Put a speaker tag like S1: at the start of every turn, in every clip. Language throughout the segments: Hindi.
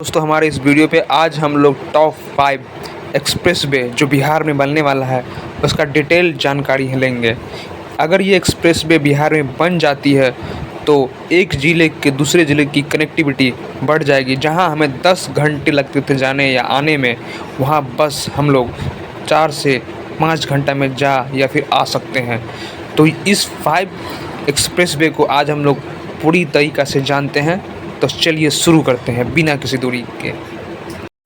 S1: दोस्तों हमारे इस वीडियो पे आज हम लोग टॉप 5 एक्सप्रेस वे जो बिहार में बनने वाला है उसका डिटेल जानकारी लेंगे। अगर ये एक्सप्रेस वे बिहार में बन जाती है तो एक ज़िले के दूसरे ज़िले की कनेक्टिविटी बढ़ जाएगी। जहां हमें 10 घंटे लगते थे जाने या आने में, वहां बस हम लोग 4 से 5 घंटा में जा या फिर आ सकते हैं। तो इस 5 एक्सप्रेस वे को आज हम लोग पूरी तरीक़ा से जानते हैं। तो चलिए शुरू करते हैं बिना किसी दूरी के।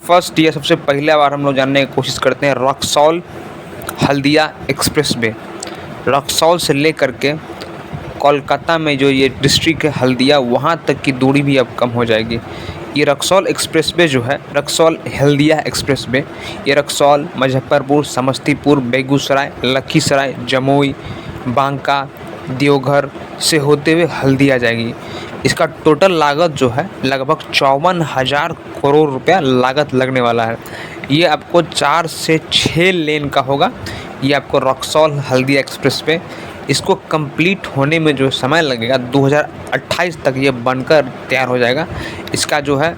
S1: फर्स्ट ये सबसे पहला बार हम लोग जानने की कोशिश करते हैं रक्सौल हल्दिया एक्सप्रेस वे। रक्सौल से लेकर के कोलकाता में जो ये डिस्ट्रिक्ट है हल्दिया, वहाँ तक की दूरी भी अब कम हो जाएगी। ये रक्सौल एक्सप्रेस वे जो है, रक्सौल हल्दिया एक्सप्रेस वे, ये रक्सौल, मुजफ्फरपुर, समस्तीपुर, बेगूसराय, लखीसराय, जमुई, बांका, देवघर से होते हुए हल्दिया जाएगी। इसका टोटल लागत जो है लगभग 54,000 करोड़ रुपया लागत लगने वाला है। ये आपको 4 से 6 लेन का होगा। ये आपको रक्सौल हल्दिया एक्सप्रेस वे, इसको कंप्लीट होने में जो समय लगेगा 2028 तक ये बनकर तैयार हो जाएगा। इसका जो है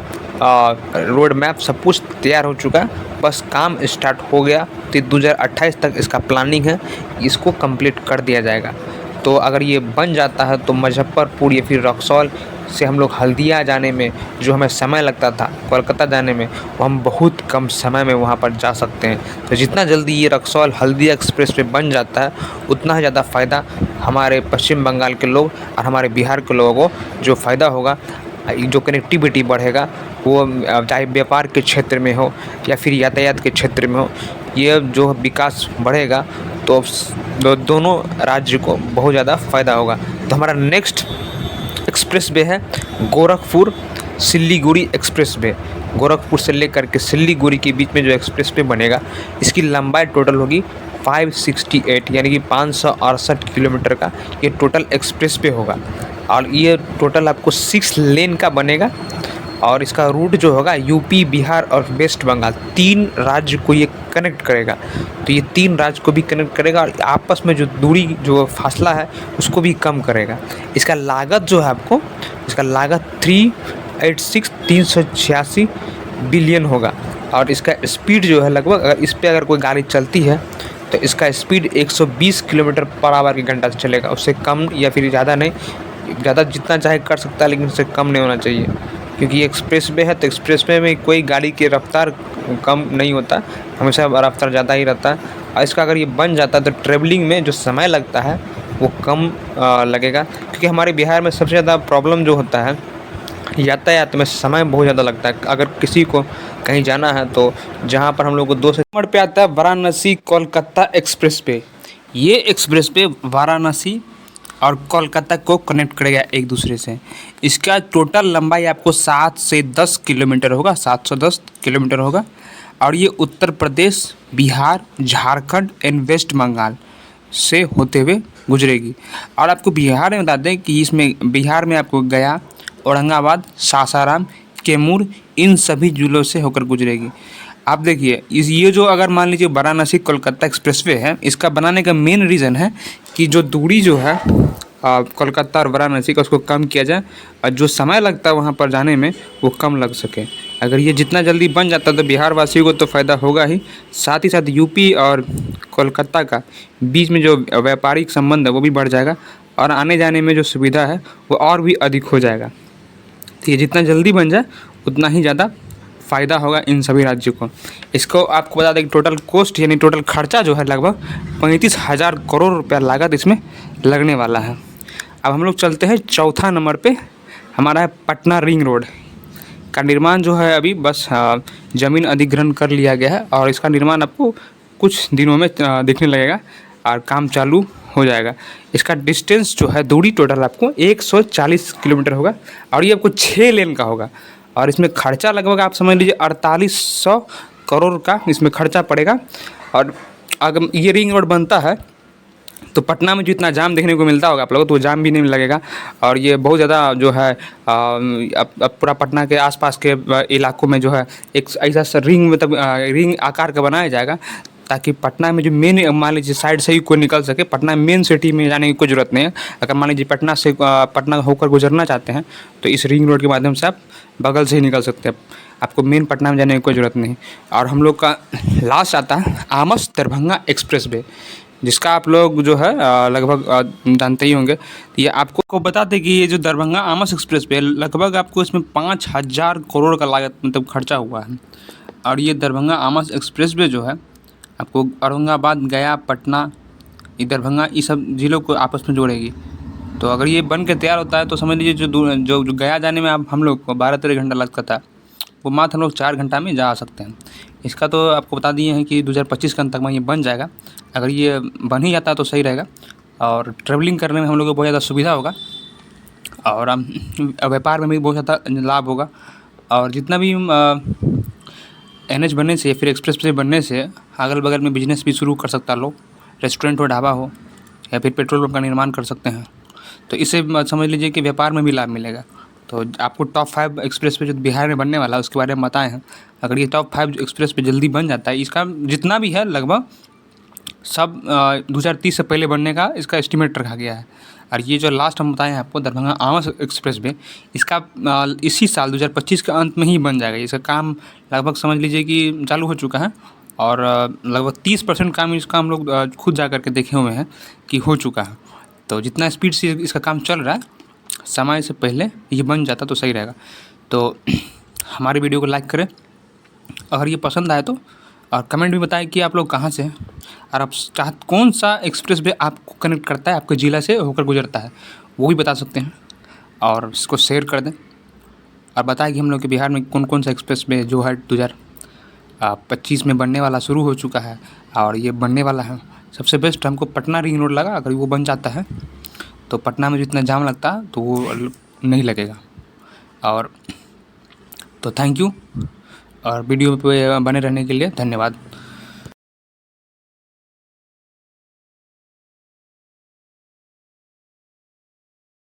S1: रोड मैप सब कुछ तैयार हो चुका है, बस काम स्टार्ट हो गया। तो 2028 तक इसका प्लानिंग है, इसको कंप्लीट कर दिया जाएगा। तो अगर ये बन जाता है तो मुजफ्फरपुर या फिर रक्सौल से हम लोग हल्दिया जाने में जो हमें समय लगता था कोलकाता जाने में, वो हम बहुत कम समय में वहाँ पर जा सकते हैं। तो जितना जल्दी ये रक्सौल हल्दिया एक्सप्रेस वे बन जाता है उतना ही ज़्यादा फ़ायदा हमारे पश्चिम बंगाल के लोग और हमारे बिहार के लोगों को जो फ़ायदा होगा, जो कनेक्टिविटी बढ़ेगा, वो चाहे व्यापार के क्षेत्र में हो या फिर यातायात के क्षेत्र में हो, ये जो विकास बढ़ेगा तो दोनों राज्य को बहुत ज़्यादा फ़ायदा होगा। तो हमारा नेक्स्ट एक्सप्रेस वे है गोरखपुर सिल्लीगुड़ी एक्सप्रेस वे। गोरखपुर से लेकर के सिल्लीगुड़ी के बीच में जो एक्सप्रेस वे बनेगा, इसकी लंबाई टोटल होगी 568 यानी कि 568 किलोमीटर का ये टोटल एक्सप्रेस वे होगा। और ये टोटल आपको 6 लेन का बनेगा। और इसका रूट जो होगा यूपी, बिहार और वेस्ट बंगाल, 3 राज्य को ये कनेक्ट करेगा। तो ये 3 राज्य को भी कनेक्ट करेगा और आपस में जो दूरी, जो फासला है, उसको भी कम करेगा। इसका लागत जो है आपको, इसका लागत 386 बिलियन होगा। और इसका स्पीड जो है लगभग, अगर इस पर अगर कोई गाड़ी चलती है तो इसका स्पीड 120 किलोमीटर पर आवर के घंटा से चलेगा। उससे कम या फिर ज़्यादा नहीं, ज़्यादा जितना चाहे कर सकता है, लेकिन उससे कम नहीं होना चाहिए। क्योंकि ये एक्सप्रेस वे है तो एक्सप्रेस वे में कोई गाड़ी की रफ्तार कम नहीं होता, हमेशा रफ्तार ज़्यादा ही रहता है। और इसका अगर ये बन जाता है तो ट्रेवलिंग में जो समय लगता है वो कम लगेगा। क्योंकि हमारे बिहार में सबसे ज़्यादा प्रॉब्लम जो होता है यातायात में, समय बहुत ज़्यादा लगता है। अगर किसी को कहीं जाना है तो जहाँ पर हम लोग को 2 से नंबर पे आता है वाराणसी कोलकाता एक्सप्रेस वे। ये एक्सप्रेस वे वाराणसी और कोलकाता को कनेक्ट करेगा एक दूसरे से। इसका टोटल लंबाई आपको 7 से 10 किलोमीटर होगा, 710 किलोमीटर होगा। और ये उत्तर प्रदेश, बिहार, झारखंड एंड वेस्ट बंगाल से होते हुए गुजरेगी। और आपको बिहार में बता दें कि इसमें बिहार में आपको गया, औरंगाबाद, सासाराम, कैमूर, इन सभी जिलों से होकर गुजरेगी। आप देखिए ये जो अगर मान लीजिए वाराणसी कोलकाता एक्सप्रेसवे है, इसका बनाने का मेन रीज़न है कि जो दूरी जो है कोलकाता और वाराणसी का, उसको कम किया जाए और जो समय लगता है वहाँ पर जाने में वो कम लग सके। अगर ये जितना जल्दी बन जाता तो बिहार वासियों को तो फ़ायदा होगा ही, साथ ही साथ यूपी और कोलकाता का बीच में जो व्यापारिक संबंध है वो भी बढ़ जाएगा और आने जाने में जो सुविधा है वो और भी अधिक हो जाएगा। तो ये जितना जल्दी बन जाए उतना ही ज़्यादा फ़ायदा होगा इन सभी राज्यों को। इसको आपको बता दें कि टोटल कॉस्ट यानी टोटल खर्चा जो है लगभग 35,000 करोड़ रुपया लागत इसमें लगने वाला है। अब हम लोग चलते हैं चौथा नंबर पे, हमारा है पटना रिंग रोड का निर्माण जो है अभी बस ज़मीन अधिग्रहण कर लिया गया है और इसका निर्माण आपको कुछ दिनों में दिखने लगेगा और काम चालू हो जाएगा। इसका डिस्टेंस जो है, दूरी टोटल आपको 140 किलोमीटर होगा और ये आपको 6 लेन का होगा। और इसमें खर्चा लगभग आप समझ लीजिए 4800 करोड़ का इसमें खर्चा पड़ेगा। और अगर ये रिंग रोड बनता है तो पटना में जो इतना जाम देखने को मिलता होगा आप लोगों को, तो वो जाम भी नहीं लगेगा। और ये बहुत ज़्यादा जो है अब पूरा पटना के आसपास के इलाकों में जो है एक ऐसा रिंग, मतलब रिंग आकार का बनाया जाएगा ताकि पटना में जो मेन, मान लीजिए साइड से ही कोई निकल सके। पटना मेन सिटी में जाने की कोई ज़रूरत नहीं है। अगर मान लीजिए पटना होकर गुजरना चाहते हैं तो इस रिंग रोड के माध्यम से आप बगल से ही निकल सकते हैं।
S2: आपको मेन पटना में जाने की कोई ज़रूरत नहीं। और हम लोग का लास्ट आता है आमस दरभंगा एक्सप्रेस वे, जिसका आप लोग जो है लगभग जानते ही होंगे। ये आपको बता दें कि ये जो दरभंगा आमस एक्सप्रेस वे लगभग आपको इसमें 5,000 करोड़ का लागत मतलब खर्चा हुआ है। और ये दरभंगा आमस एक्सप्रेस वे जो है आपको औरंगाबाद, गया, पटना, ये दरभंगा, ये सब ज़िलों को आपस में जोड़ेगी। तो अगर ये बन के तैयार होता है तो समझ लीजिए जो गया जाने में हम लोग को 12-13 घंटा लगता था, वो मात्र हम लोग 4 घंटा में जा सकते हैं। इसका तो आपको बता दिए हैं कि 2025 के अंत तक में ये बन जाएगा। अगर ये बन ही जाता है तो सही रहेगा और ट्रैवलिंग करने में हम लोग को बहुत ज़्यादा सुविधा होगा और व्यापार में भी बहुत ज़्यादा लाभ होगा। और जितना भी NH बनने से फिर एक्सप्रेस वे बनने से अगल बगल में बिजनेस भी शुरू कर सकता है लोग, रेस्टोरेंट हो, ढाबा हो, या फिर पेट्रोल पंप का निर्माण कर सकते हैं। तो इससे समझ लीजिए कि व्यापार में भी लाभ मिलेगा। तो आपको टॉप 5 एक्सप्रेस वे जो बिहार में बनने वाला है उसके बारे में बताए हैं। अगर ये टॉप 5 एक्सप्रेस वे जल्दी बन जाता है, इसका जितना भी है लगभग सब 2030 से पहले बनने का इसका एस्टिमेट रखा गया है। और ये जो लास्ट हम बताए हैं आपको दरभंगा आमस एक्सप्रेस वे, इसका इसी साल 2025 के अंत में ही बन जाएगा। इसका काम लगभग समझ लीजिए कि चालू हो चुका है और लगभग 30% काम इसका हम लोग खुद जा कर के देखे हुए हैं कि हो चुका है। तो जितना स्पीड से इसका काम चल रहा है, समय से पहले ये बन जाता तो सही रहेगा। तो हमारे वीडियो को लाइक करें अगर ये पसंद आए तो, और कमेंट भी बताएं कि आप लोग कहाँ से हैं और आप कौन सा एक्सप्रेस वे आपको कनेक्ट करता है, आपके ज़िला से होकर गुजरता है, वो भी बता सकते हैं। और इसको शेयर कर दें और बताएं कि हम लोग के बिहार में कौन कौन सा एक्सप्रेस वे जो है 2025 में बनने वाला शुरू हो चुका है और ये बनने वाला है। सबसे बेस्ट हमको पटना रिंग रोड लगा, अगर वो बन जाता है तो पटना में जितना जाम लगता है तो वो नहीं लगेगा। और तो थैंक यू और वीडियो पे बने रहने के लिए धन्यवाद।